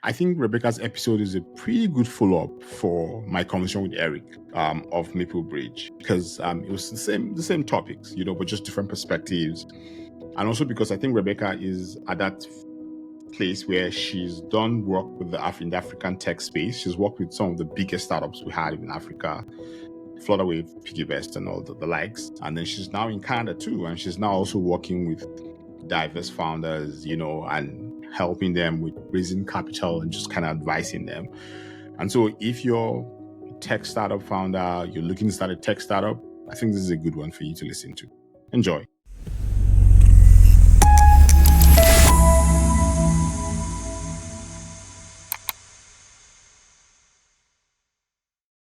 I think Rebecca's episode is a pretty good follow-up for my conversation with Eric of Maple Bridge, because it was the same topics, but just different perspectives. And also because I think Rebecca is at that place where she's done work with in the African tech space. She's worked with some of the biggest startups we had in Africa, Flutterwave, PiggyVest, and all the likes. And then she's now in Canada too, and she's now also working with diverse founders, and helping them with raising capital and just kind of advising them. And so if you're a tech startup founder, you're looking to start a tech startup, I think this is a good one for you to listen to. Enjoy.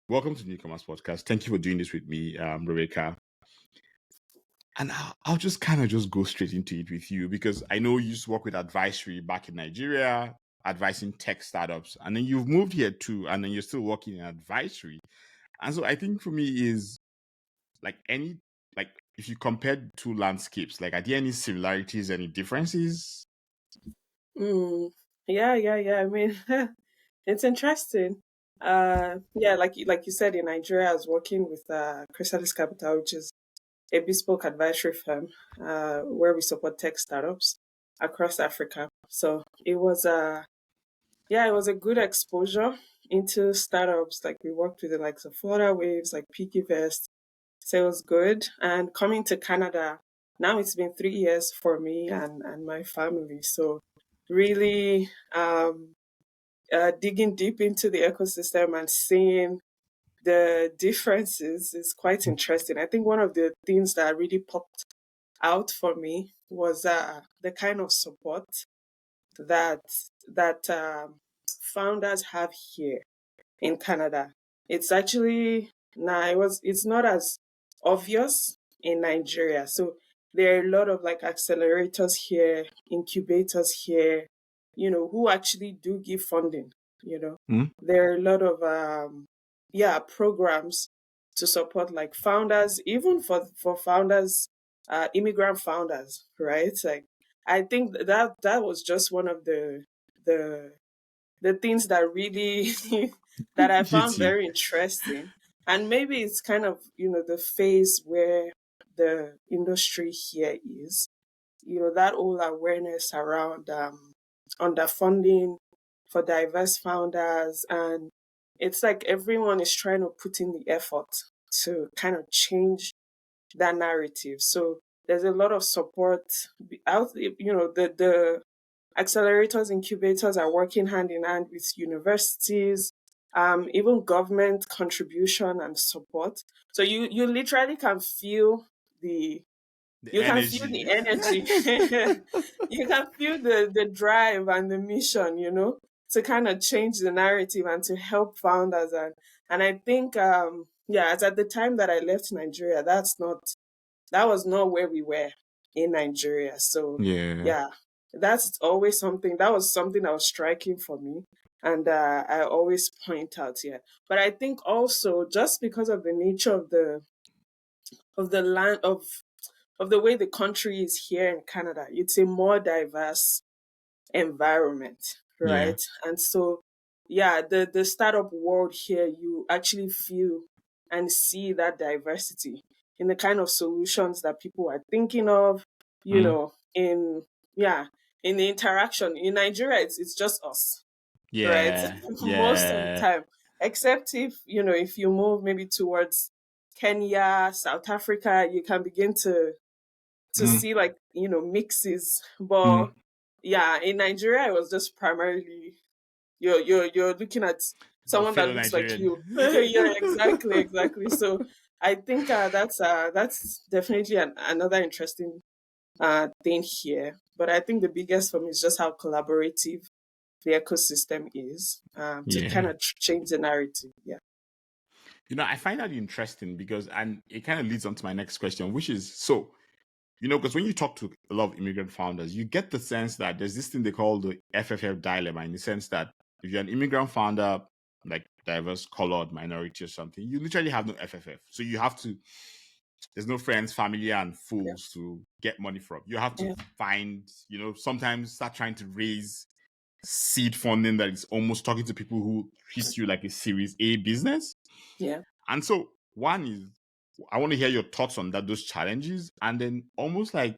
Welcome to Newcomers Podcast. Thank you for doing this with me, Rebecca. And I'll just kind of go straight into it with you, because I know you used to work with advisory back in Nigeria, advising tech startups, and then you've moved here too, and then you're still working in advisory. And so I think for me is if you compare two landscapes, are there any similarities, any differences? Yeah. I mean, it's interesting. Like you said, in Nigeria, I was working with BKR Capital, which is a bespoke advisory firm where we support tech startups across Africa. So it was a good exposure into startups. Like we worked with the likes of Flutterwaves, like PiggyVest. So it was good. And coming to Canada, now it's been 3 years for me and my family. So really digging deep into the ecosystem and seeing the differences is quite interesting. I think one of the things that really popped out for me was the kind of support that founders have here in Canada. It's actually it's not as obvious in Nigeria. So there are a lot of accelerators here, incubators here, who actually do give funding. There are a lot of programs to support founders, even for founders, immigrant founders, right? I think that was just one of the things that really that I found very interesting. And maybe it's kind of, the phase where the industry here is, that whole awareness around underfunding for diverse founders. And it's like everyone is trying to put in the effort to kind of change that narrative. So there's a lot of support out, the accelerators, incubators are working hand in hand with universities, even government contribution and support. So you literally can feel the energy. Can feel the energy. You can feel the drive and the mission, to kind of change the narrative and to help founders. And I think, as at the time that I left Nigeria, that was not where we were in Nigeria. So that's always something that was striking for me. And I always point out here. But I think also just because of the nature of the land of the way the country is here in Canada, it's a more diverse environment, right? And so the startup world here, you actually feel and see that diversity in the kind of solutions that people are thinking of, in the interaction. In Nigeria, it's just us, right? Most of the time, except if you move maybe towards Kenya, South Africa, you can begin to see mixes. But in Nigeria, it was just primarily you're looking at someone that looks like you. Yeah, exactly. So I think that's definitely another interesting thing here. But I think the biggest for me is just how collaborative the ecosystem is to kind of change the narrative. Yeah. I find that interesting because, and it kind of leads on to my next question, which is, so, because when you talk to a lot of immigrant founders, you get the sense that there's this thing they call the FFF dilemma, in the sense that if you're an immigrant founder, like diverse, colored, minority or something, you literally have no FFF. So you have to, there's no friends, family, and fools to get money from. You have to find, sometimes start trying to raise seed funding that is almost talking to people who treat you like a Series A business. Yeah. And so one is, I want to hear your thoughts on that, those challenges. And then almost like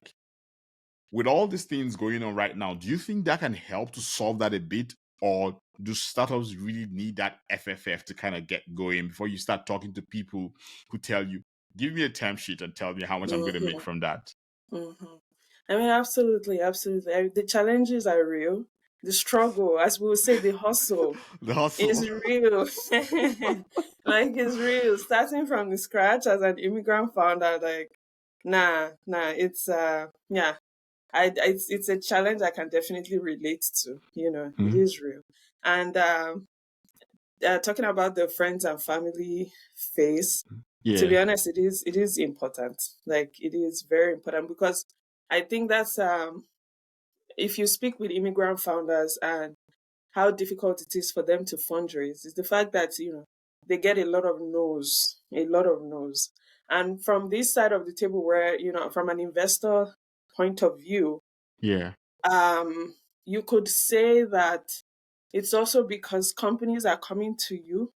with all these things going on right now, do you think that can help to solve that a bit? Or do startups really need that FFF to kind of get going before you start talking to people who tell you, give me a term sheet and tell me how much I'm going to make Mm-hmm. from that? Mm-hmm. I mean, absolutely, absolutely. The challenges are real. The struggle, as we would say, the hustle The hustle. is real. Like it's real. Starting from the scratch as an immigrant founder, like nah, it's yeah. It's a challenge I can definitely relate to. It Mhm. is real. And talking about the friends and family phase, to Yeah. be honest, it is important. Like it is very important because I think that's if you speak with immigrant founders and how difficult it is for them to fundraise, is the fact that they get a lot of no's, a lot of no's. And from this side of the table, where from an investor point of view, Yeah. um, you could say that it's also because companies are coming to you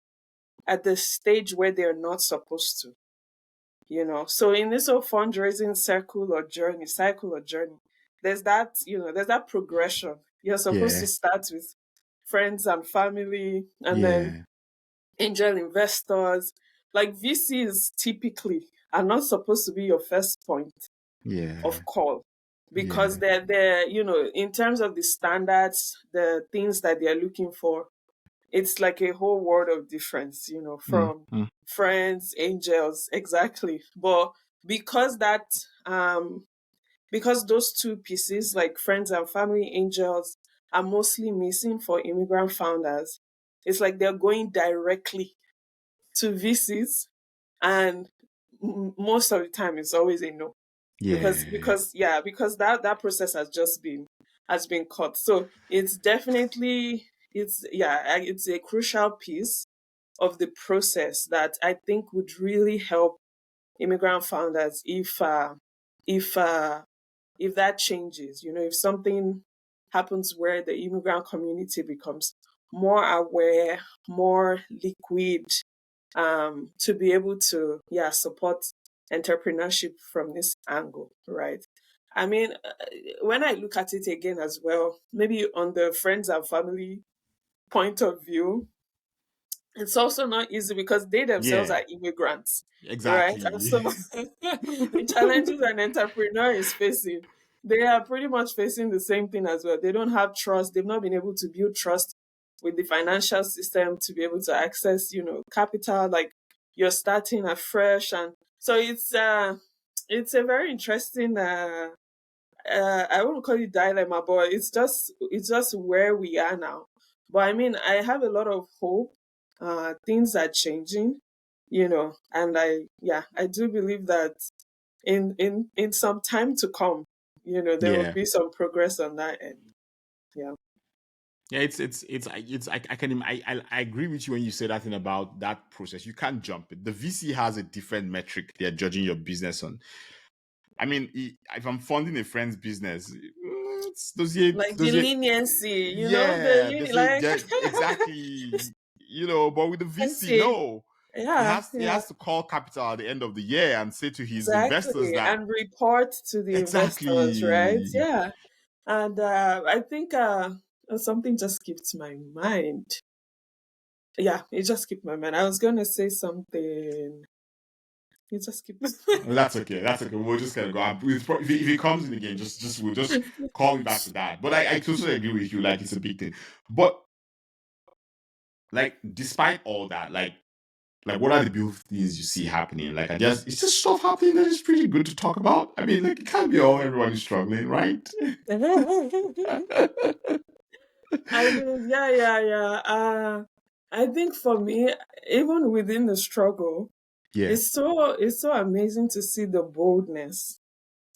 at the stage where they're not supposed to. So in this whole fundraising cycle or journey, there's that progression. You're supposed to Yeah. start with friends and family, and then Yeah. angel investors. Like VCs typically are not supposed to be your first point Yeah. of call, because Yeah. they're in terms of the standards, the things that they're looking for, it's like a whole world of difference, Mm, from mm. friends, angels, exactly. But because that, because those two pieces, like friends and family, angels, are mostly missing for immigrant founders, it's like they're going directly to VCs, and most of the time it's always a no, because Yeah. because yeah, because that process has been cut. So it's definitely, it's a crucial piece of the process that I think would really help immigrant founders if uh, if that changes. If something happens where the immigrant community becomes more aware, more liquid, to be able to support entrepreneurship from this angle, right? I mean, when I look at it again as well, maybe on the friends and family point of view, it's also not easy because they themselves Yeah. are immigrants, right? And Exactly. so the challenges an entrepreneur is facing, they are pretty much facing the same thing as well. They don't have trust. They've not been able to build trust with the financial system to be able to access, capital. Like you're starting afresh, and so it's a very interesting. I wouldn't call it dilemma, but it's just where we are now. But I mean, I have a lot of hope. Things are changing, and I do believe that in some time to come, there will Yeah. be some progress on that end. Yeah. Yeah, I can I agree with you when you say that thing about that process. You can't jump it. The VC has a different metric they're judging your business on. I mean, if I'm funding a friend's business, Like the does it, leniency, yeah, like exactly, but with the VC, fancy. no, Yeah, he yeah. has to call capital at the end of the year and say to his investors Exactly. that And report to the investors, right? exactly. Yeah. And I think something just skipped my mind. Yeah, it just skipped my mind. I was going to say something. It just skipped my Well, that's okay. That's okay. We'll just kind of go. If he comes in again, we'll just call me back to that. But I totally agree with you. Like it's a big thing. But like, despite all that, like what are the beautiful things you see happening? Like, it's just stuff happening that is pretty good to talk about. I mean, like, it can't be all everyone is struggling, right? I mean, yeah. I think for me, even within the struggle, Yeah. it's so amazing to see the boldness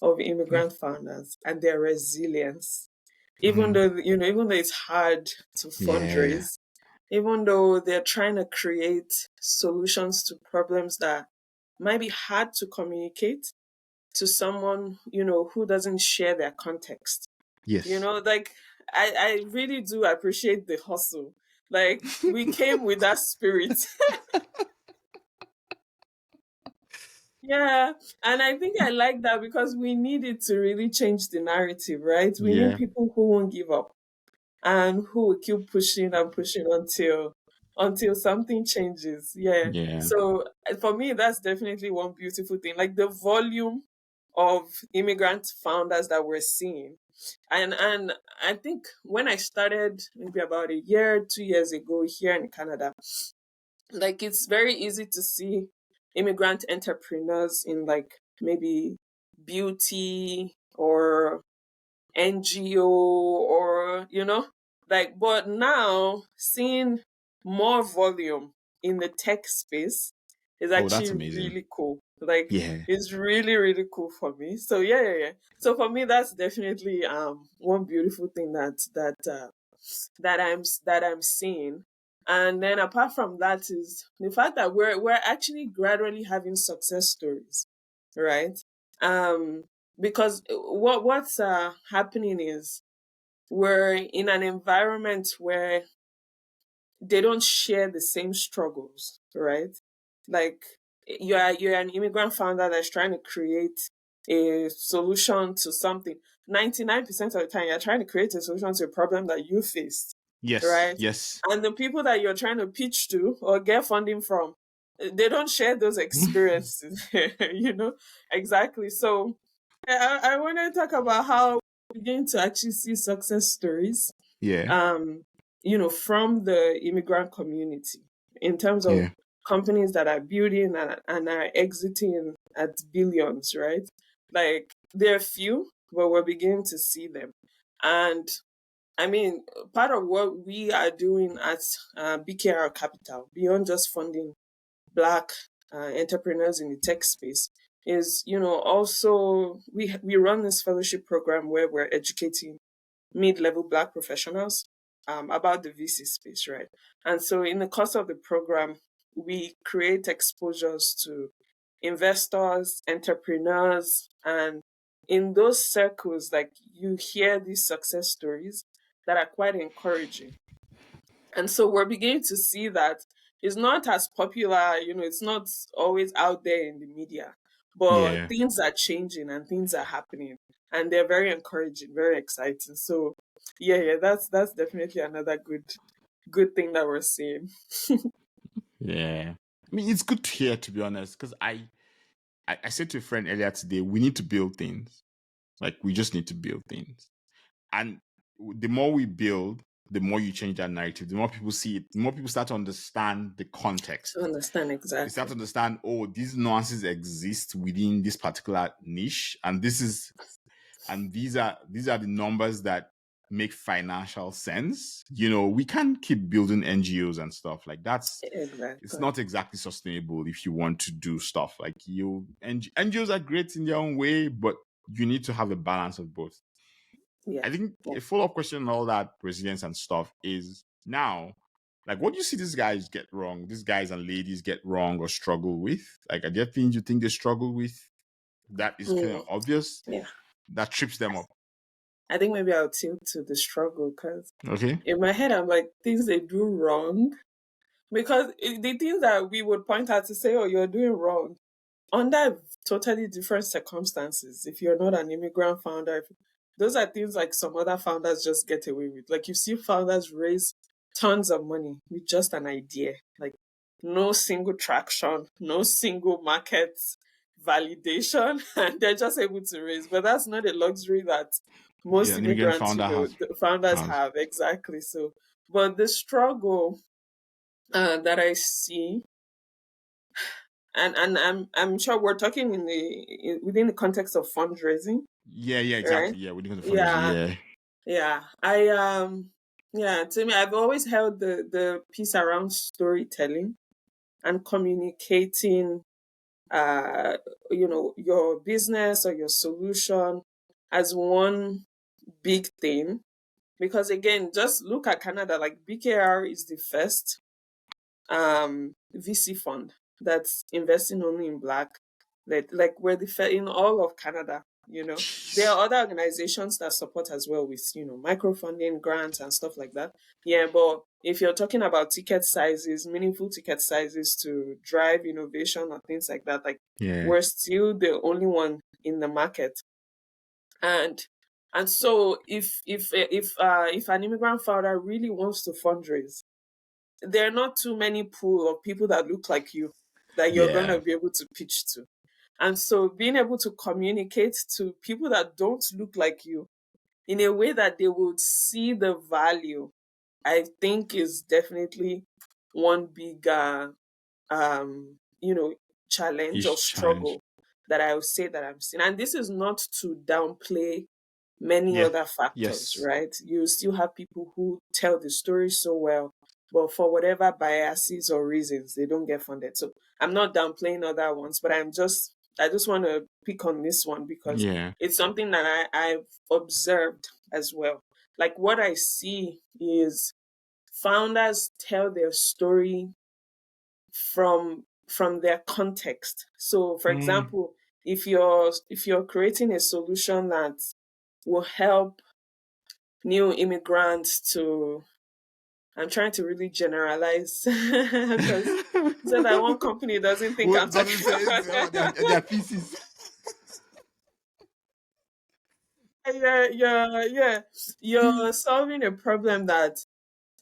of Mm, immigrant founders and their resilience. Even mm, though it's hard to yeah. fundraise, even though they're trying to create solutions to problems that might be hard to communicate to someone who doesn't share their context. Yes. Like I really do appreciate the hustle. Like, we came with that spirit. Yeah, and I think I like that because we need it to really change the narrative, right? We need Yeah. people who won't give up and who will keep pushing and pushing until something changes. Yeah. Yeah. So for me, that's definitely one beautiful thing. Like the volume of immigrant founders that we're seeing. And I think when I started maybe about a year, 2 years ago here in Canada, like it's very easy to see immigrant entrepreneurs in like maybe beauty or NGO or like, but now seeing more volume in the tech space is Oh, that's actually amazing. really cool. Like Yeah. it's really, really cool for me. So yeah. So for me that's definitely one beautiful thing that I'm seeing. And then apart from that is the fact that we're actually gradually having success stories, right? Um, because what's happening is we're in an environment where they don't share the same struggles, right? Like you're an immigrant founder that's trying to create a solution to something. 99% of the time you're trying to create a solution to a problem that you faced, Yes. right? Yes. And the people that you're trying to pitch to or get funding from, they don't share those experiences, Exactly. So I want to talk about how we're beginning to actually see success stories Yeah. um, from the immigrant community in terms of Yeah. companies that are building and are exiting at billions, right? Like there are few, but we're beginning to see them. And I mean, part of what we are doing at BKR Capital, beyond just funding Black entrepreneurs in the tech space, is, also we run this fellowship program where we're educating mid-level Black professionals about the VC space, right? And so in the course of the program, we create exposures to investors, entrepreneurs, and in those circles, like you hear these success stories that are quite encouraging. And so we're beginning to see that it's not as popular, it's not always out there in the media, but Yeah. things are changing and things are happening and they're very encouraging, very exciting. So yeah, that's definitely another good thing that we're seeing. Yeah. I mean, it's good to hear, to be honest, because I said to a friend earlier today, we need to build things. Like, we just need to build things. And the more we build, the more you change that narrative, the more people see it, the more people start to understand the context. To understand They start exactly. to understand, oh, these nuances exist within this particular niche, and these are the numbers that make financial sense. We can't keep building NGOs and stuff like it's Exactly. not exactly sustainable if you want to do stuff like NGOs are great in their own way, but you need to have a balance of both. Yeah. I think Yeah. a follow-up question on all that resilience and stuff is now, like, what do you see these guys get wrong? These guys and ladies get wrong or struggle with? Like, are there things you think they struggle with that is kind of Mm, obvious yeah. that trips them up? I think maybe I'll tilt to the struggle because Okay. in my head I'm like things they do wrong. Because the things that we would point out to say, oh, you're doing wrong, under totally different circumstances, if you're not an immigrant founder, those are things like some other founders just get away with. Like you see founders raise tons of money with just an idea, like no single traction, no single market validation, and they're just able to raise. But that's not a luxury that Yeah, most an immigrant immigrants, founder the founders has. have. Exactly. So, but the struggle that I see, and I'm sure we're talking within the context of fundraising, Yeah, right? exactly. Yeah, we're doing the fundraising. Yeah, Yeah. yeah. Yeah. To me, I've always held the piece around storytelling and communicating, your business or your solution as one big thing. Because again, just look at Canada. Like BKR is the first VC fund that's investing only in Black. Like we're the in all of Canada. There are other organizations that support as well with, microfunding, grants and stuff like that. Yeah, but if you're talking about ticket sizes, meaningful ticket sizes to drive innovation or things like that, like Yeah. we're still the only one in the market. And so if an immigrant founder really wants to fundraise, there are not too many pool of people that look like you that you're Yeah. gonna be able to pitch to. And so being able to communicate to people that don't look like you in a way that they would see the value, I think is definitely one big challenge or Huge challenge. struggle that I would say that I'm seeing. And this is not to downplay many Yeah. other factors, Yes. right? You still have people who tell the story so well, but for whatever biases or reasons, they don't get funded. So I'm not downplaying other ones, but I just want to pick on this one because Yeah. it's something that I've observed as well. Like what I see is founders tell their story from their context. So for Mm. example, if you're creating a solution that will help new immigrants to, I'm trying to really generalize because so that one company doesn't think I'm What does talking it say? about. Their pieces. Yeah. You're solving a problem that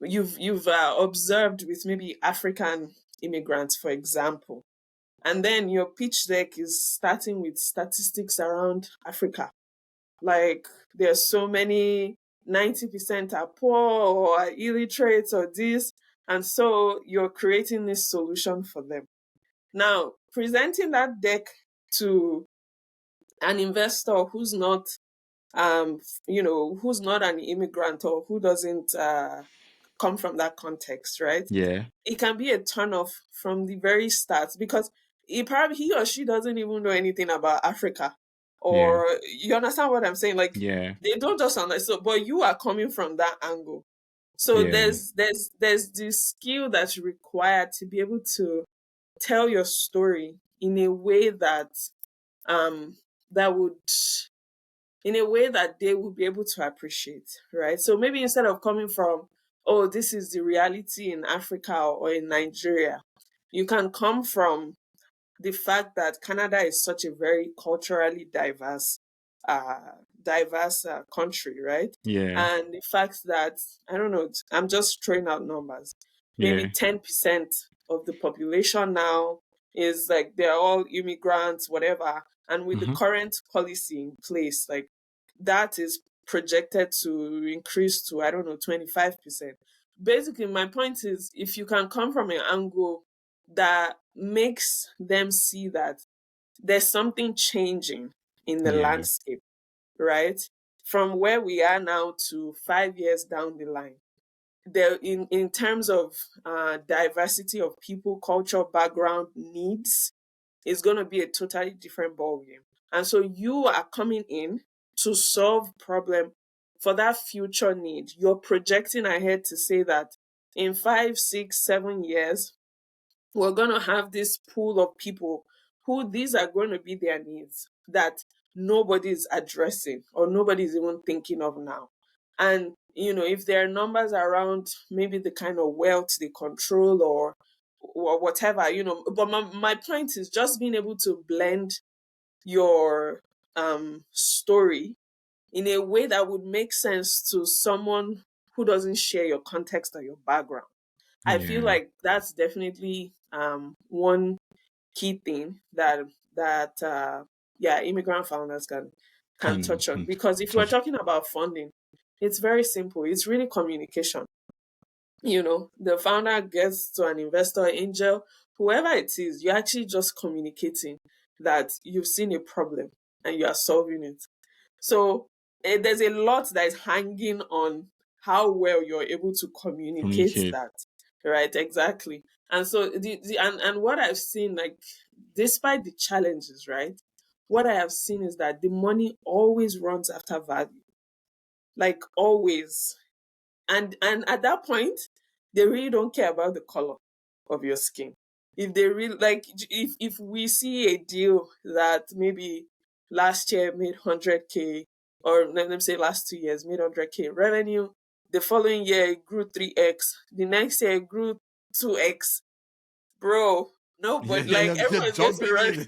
you've observed with maybe African immigrants, for example. And then your pitch deck is starting with statistics around Africa. Like there's so many, 90% are poor or are illiterate or this. And so you're creating this solution for them. Now, presenting that deck to an investor who's not who's not an immigrant or who doesn't come from that context, right? Yeah. It can be a turn off from the very start because he or she doesn't even know anything about Africa. Yeah. Or you understand what I'm saying? Like Yeah. they don't just understand, so, but you are coming from that angle. So Yeah. there's this skill that's required to be able to tell your story in a way that um that would in a way that they will be able to appreciate, right? So maybe instead of coming from, oh, this is the reality in Africa or in Nigeria, you can come from the fact that Canada is such a very culturally uh, diverse country, right? Yeah. And the fact that, I don't know, I'm just throwing out numbers, maybe Yeah. 10% of the population now is like they're all immigrants, whatever. And with the Mm-hmm. current policy in place, like that is projected to increase to, I don't know, 25%. Basically, my point is if you can come from an angle that makes them see that there's something changing in the Yeah. landscape, right? From where we are now to 5 years down the line. There, in terms of diversity of people, culture, background, needs, is going to be a totally different ballgame. And so you are coming in to solve problem for that future need. You're projecting ahead to say that in 5, 6, 7 years, we're going to have this pool of people who these are going to be their needs that nobody's addressing or nobody's even thinking of now. And, if there are numbers around maybe the kind of wealth they control or whatever, but my point is just being able to blend your story in a way that would make sense to someone who doesn't share your context or your background. I feel Yeah. like that's definitely one key thing that immigrant founders can touch on. Can Because if we're touch. talking about funding, it's very simple. It's really communication. The founder gets to an investor, angel, whoever it is, you're actually just communicating that you've seen a problem and you are solving it. So there's a lot that is hanging on how well you're able to communicate Communicate. that, right? Exactly. And so and what I've seen, like, despite the challenges, right? What I have seen is that the money always runs after value, like always. And at that point, they really don't care about the color of your skin. If they really, like, if we see a deal that maybe last year made 100K, or let me say last 2 years made 100K revenue. The following year it grew 3x. The next year it grew 2x. Bro, no, but like You're everyone's going to jumping run. in.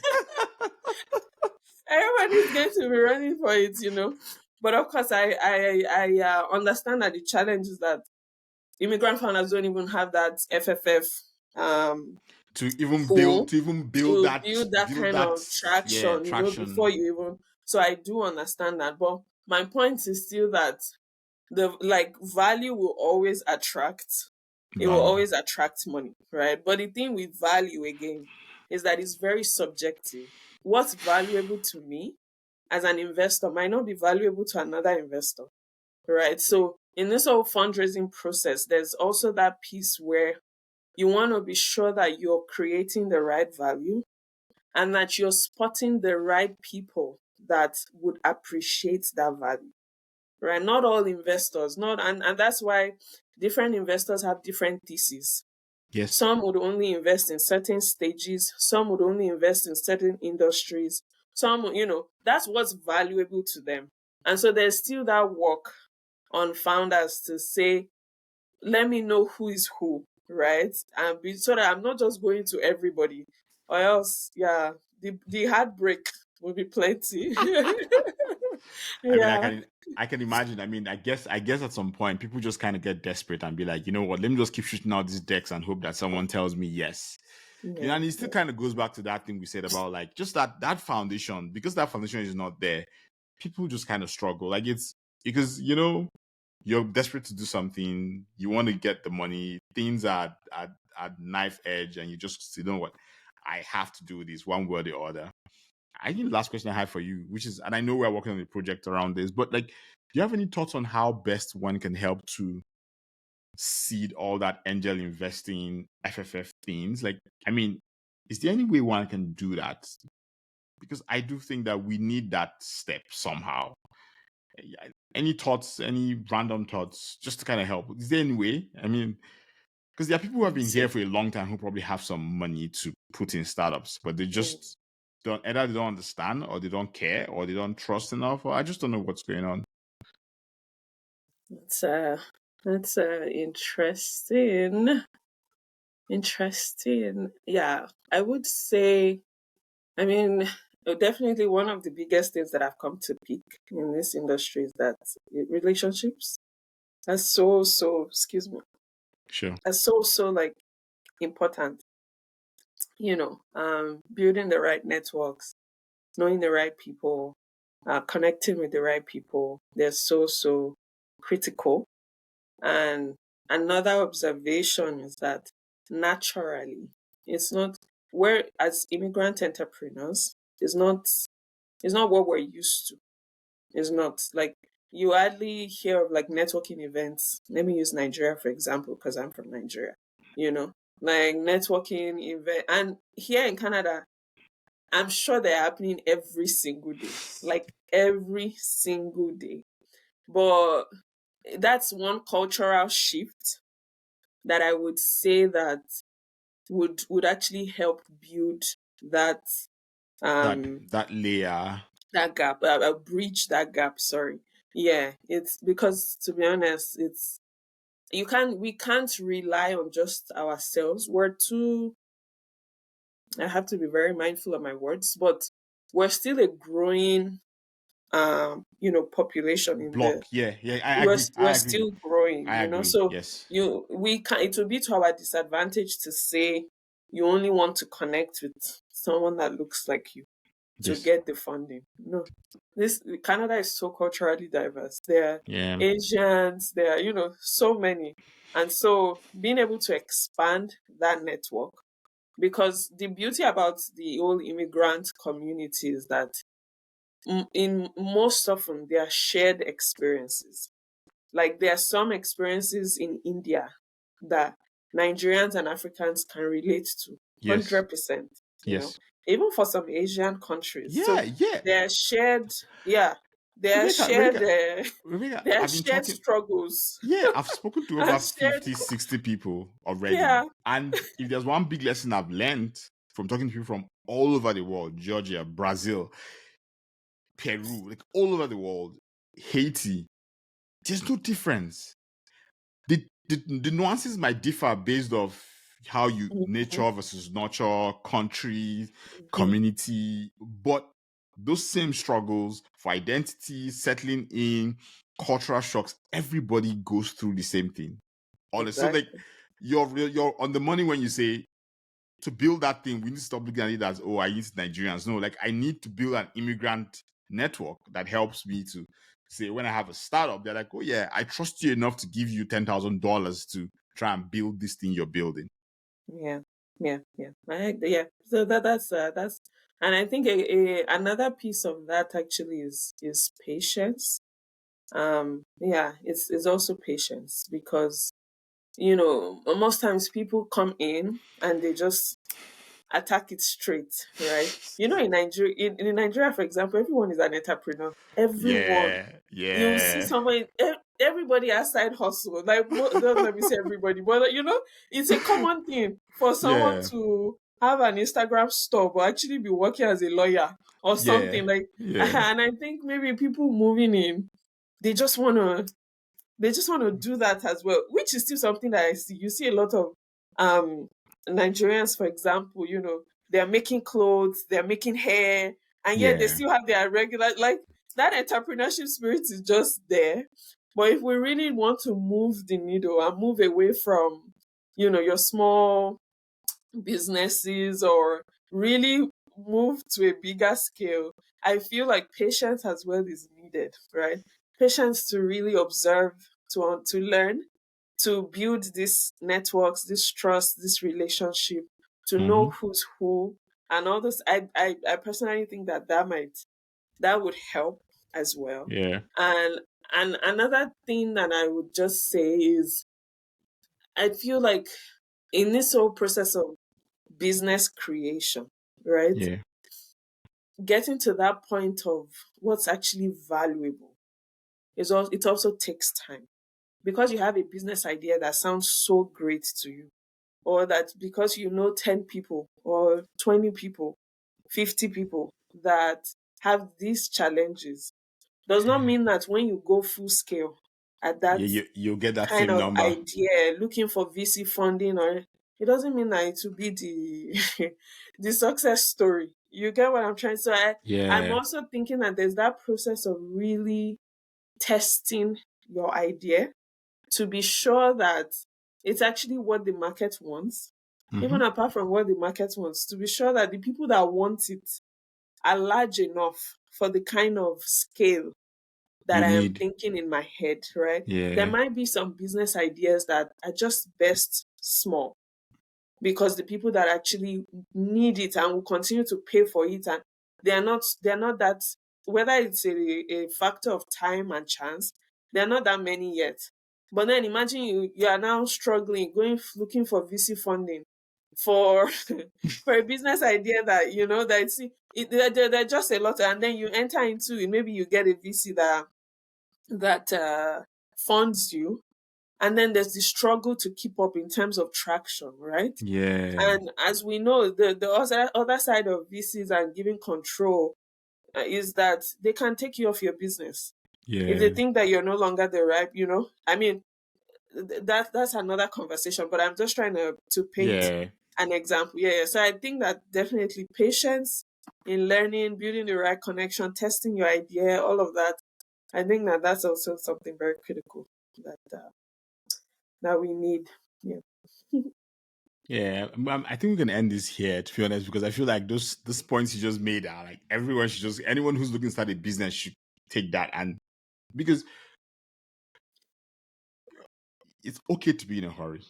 Everybody's going to be running for it. But of course, I understand that the challenge is that immigrant founders don't even have that FFF to even pool build to that build that kind of traction, traction. before you even. So I do understand that, but my point is still that the value will always attract. It will always attract money, right? But the thing with value again is that it's very subjective. What's valuable to me as an investor might not be valuable to another investor, right? So in this whole fundraising process, there's also that piece where you want to be sure that you're creating the right value and that you're spotting the right people that would appreciate that value, right? Not all investors, and that's why different investors have different theses. Yes. Some would only invest in certain stages. Some would only invest in certain industries. Some, that's what's valuable to them. And so there's still that work on founders to say, let me know who is who, right? And so that I'm not just going to everybody, or else, the heartbreak will be plenty. I mean, Yeah. I can imagine. I mean, I guess at some point people just kind of get desperate and be like, you know what, let me just keep shooting out these decks and hope that someone tells me yes. Yeah. And it still kind of goes back to that thing we said about like just that foundation, because that foundation is not there, people just kind of struggle. Like it's because you're desperate to do something, you want to get the money, things are at knife edge, and you just say, you know what, I have to do this one way or the other. I think the last question I have for you, which is, and I know we're working on a project around this, but like, do you have any thoughts on how best one can help to seed all that angel investing FFF things? Like, I mean, is there any way one can do that? Because I do think that we need that step somehow. Any thoughts, any random thoughts, just to kind of help? Is there any way? I mean, because there are people who have been here for a long time who probably have some money to put in startups, but they just either they don't understand, or they don't care, or they don't trust enough, or I just don't know what's going on. That's interesting. Yeah, I would say, I mean, definitely one of the biggest things that I've come to pick in this industry is that relationships are so, excuse me, Sure. are so like important. Building the right networks, knowing the right people, connecting with the right people, they're so critical. And another observation is that naturally, it's not, we're as immigrant entrepreneurs, it's not what we're used to. It's not like, you hardly hear of like networking events. Let me use Nigeria for example, because I'm from Nigeria. Like networking event, and here in Canada, I'm sure they're happening every single day, like every single day. But that's one cultural shift that I would say that would actually help build that that layer, that gap, bridge that gap. Sorry, yeah. It's because, to be honest, we can't rely on just ourselves. We're too. I have to be very mindful of my words, but we're still a growing population in block. the I agree. we're still growing, I agree. so Yes. we can it will be to our disadvantage to say you only want to connect with someone that looks like you to get the funding. No, this Canada is so culturally diverse. There are Asians, there are so many, and so being able to expand that network, because the beauty about the whole immigrant community is that in most often they are shared experiences. Like there are some experiences in India that Nigerians and Africans can relate to 100%. Yes. Even for some Asian countries. Yeah, so yeah. they're shared. Yeah, they're shared. Rebecca, they're I've been shared talking. struggles. Yeah, I've spoken to over 50, 60 people already. Yeah. And if there's one big lesson I've learned from talking to people from all over the world, Georgia, Brazil, Peru, like all over the world, Haiti, there's no difference. The nuances might differ based off how you Mhm. nature versus nurture, country, Mhm. community, but those same struggles for identity, settling in, cultural shocks, everybody goes through the same thing. Honestly, so like Exactly. you're on the money when you say to build that thing, we need to stop looking at it as, oh, I need Nigerians. No, like I need to build an immigrant network that helps me to say when I have a startup, they're like, oh yeah, I trust you enough to give you $10,000 to try and build this thing you're building. Yeah. Yeah. Yeah. Yeah. So that's, and I think another piece of that actually is patience. Yeah, it's also patience because most times people come in and they just attack it straight, right? In Nigeria, for example, everyone is an entrepreneur. Everyone. Yeah, You see yeah, somebody, everybody has side hustle. Like, don't let me say everybody, but it's a common thing for someone yeah, to have an Instagram store, but actually be working as a lawyer or yeah, something like. yeah, And I think maybe people moving in, they just wanna they just want to do that as well, which is still something that I see. You see a lot of um Nigerians, for example, they're making clothes, they're making hair, and yet they yeah. still have their regular, like, that entrepreneurship spirit is just there. But if we really want to move the needle and move away from, your small businesses, or really move to a bigger scale, I feel like patience as well is needed, right? Patience to really observe, to learn, to build these networks, this trust, this relationship, to know Mm-hmm. who's who, and all this. I personally think that would help as well. Yeah, And another thing that I would just say is, I feel like in this whole process of business creation, right? yeah, Getting to that point of what's actually valuable it also takes time, because you have a business idea that sounds so great to you, or that because 10 people or 20 people, 50 people that have these challenges, does not mean that when you go full scale at that yeah. You'll get that kind same of number. idea, looking for VC funding, or it doesn't mean that it will be the the success story. You get what I'm trying? So I'm Yeah, also thinking that there's that process of really testing your idea to be sure that it's actually what the market wants. mm-hmm. Even apart from what the market wants, to be sure that the people that want it are large enough for the kind of scale that You I am need. thinking in my head, right? There Yeah, might be some business ideas that are just best small, because the people that actually need it and will continue to pay for it, and they're not that, whether it's a factor of time and chance, they're not that many yet. But then imagine you are now struggling, looking for VC funding for for a business idea that that they're just a lot, and then you enter into it, maybe you get a VC that funds you, and then there's the struggle to keep up in terms of traction, right? yeah, And as we know, the other side of VCs and giving control is that they can take you off your business if they yeah, think that you're no longer the right. I mean, that's another conversation. But I'm just trying to paint yeah. an example. Yeah, yeah. So I think that definitely patience in learning, building the right connection, testing your idea, all of that. I think that that's also something very critical that we need. Yeah. Yeah, I think we can end this here, to be honest, because I feel like those points you just made are like everyone should just anyone who's looking to start a business should take that, and because it's okay to be in a hurry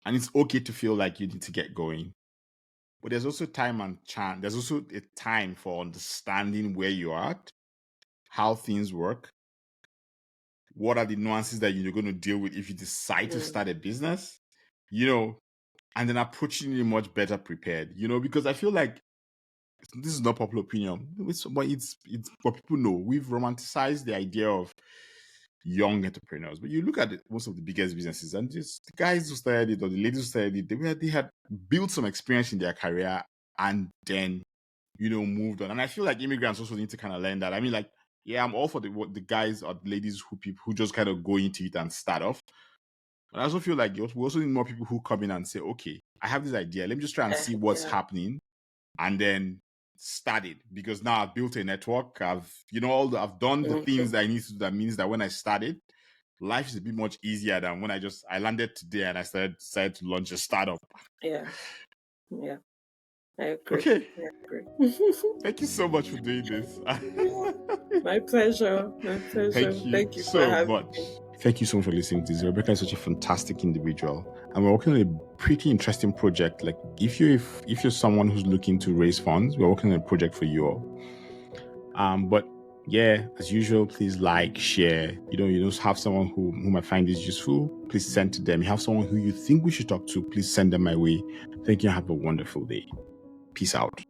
and it's okay to feel like you need to get going, but there's also time and chance. There's also a time for understanding where you are at, how things work, what are the nuances that you're going to deal with if you decide to Mm, start a business, you know, and then approaching it much better prepared, because I feel like this is not popular opinion, but it's what people know. We've romanticized the idea of young entrepreneurs, but you look at most of the biggest businesses, and just the guys who started it or the ladies who started it, they had built some experience in their career, and then moved on. And I feel like immigrants also need to kind of learn that. I mean, like, yeah, I'm all for the guys or the ladies who just kind of go into it and start off. But I also feel like we also need more people who come in and say, okay, I have this idea. Let me just try and see what's happening, and then start it. Because now I've built a network. I've done the things that I need to do. That means that when I started, life is a bit much easier than when I landed today and I decided to launch a startup. Yeah. I agree. Okay. I agree. Thank you so much for doing this. My pleasure. Thank you so much. Thank you so much for listening to this. Rebecca is such a fantastic individual, and we're working on a pretty interesting project. Like, if you're someone who's looking to raise funds, we're working on a project for you all. But yeah, as usual, please like, share. You have someone who might find this useful, please send to them. You have someone who you think we should talk to, please send them my way. Thank you and have a wonderful day. Peace out.